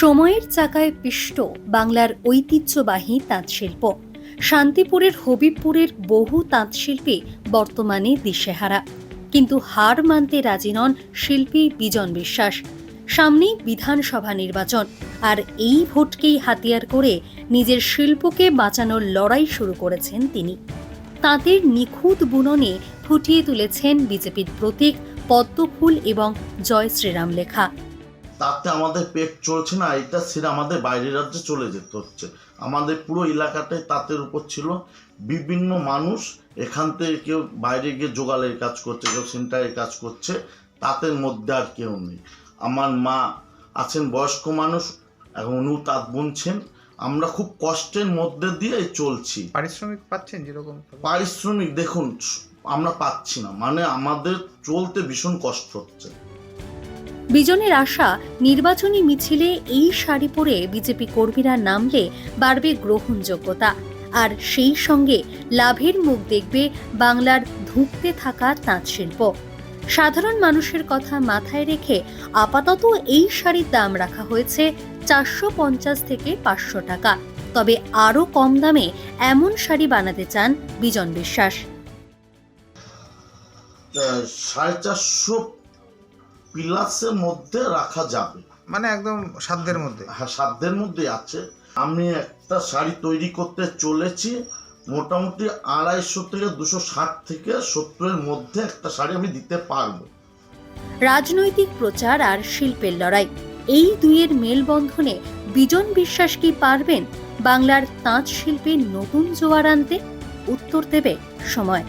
সময়ের চাকায় পিষ্ট বাংলার ঐতিহ্যবাহী তাঁতশিল্প। শান্তিপুরের হবিবপুরের বহু তাঁতশিল্পী বর্তমানে দিশেহারা, কিন্তু হার মানতে রাজি নন শিল্পী বিজন বিশ্বাস। সামনেই বিধানসভা নির্বাচন, আর এই ভোটকেই হাতিয়ার করে নিজের শিল্পকে বাঁচানোর লড়াই শুরু করেছেন তিনি। তাঁতের নিখুঁত বুননে ফুটিয়ে তুলেছেন বিজেপির প্রতীক পদ্মফুল এবং জয় শ্রীরাম লেখা। তাতে আমাদের পেট চলছে না, এটা সেটা আমাদের বাইরের রাজ্যে চলে যেতে হচ্ছে। আমাদের পুরো এলাকাটাই তাঁতের উপর ছিল। বিভিন্ন মানুষ এখান থেকে কেউ বাইরে গিয়ে জোগালের কাজ করছে, কেউ সেন্টারের কাজ করছে, তাঁতের মধ্যে আর কেউ নেই। আমার মা আছেন বয়স্ক মানুষ, এখন উনিও তাঁত বুনছেন। আমরা খুব কষ্টের মধ্যে দিয়ে চলছি। পারিশ্রমিক পাচ্ছেন যেরকম? পারিশ্রমিক দেখুন আমরা পাচ্ছি না, মানে আমাদের চলতে ভীষণ কষ্ট হচ্ছে। বিজনের আশা, নির্বাচনী মিছিলে এই শাড়ি পরে বিজেপি কর্মীরা নামলে বাড়বে গ্রহণযোগ্যতা, আর সেই সঙ্গে লাভের মুখ দেখবে বাংলার ধুঁকতে থাকা তাঁত শিল্প। সাধারণ মানুষের কথা মাথায় রেখে আপাতত এই শাড়ির দাম রাখা হয়েছে 450 থেকে 500 টাকা। তবে আরও কম দামে এমন শাড়ি বানাতে চান বিজন বিশ্বাস। 450 প্লাসের মধ্যে রাখা যাবে, মানে একদম সাধ্যের মধ্যে। হ্যাঁ, সাধ্যের মধ্যে আছে। আমি একটা শাড়ি তৈরি করতে চলেছি, মোটামুটি 250 থেকে 260 থেকে 70-এর মধ্যে একটা শাড়ি আমি দিতে পারবো। রাজনৈতিক প্রচার আর শিল্পের লড়াই, এই দুইয়ের মেলবন্ধনে বিজন বিশ্বাস কি পারবেন বাংলার তাঁত শিল্পের নতুন জোয়ার আনতে? উত্তর দেবে সময়।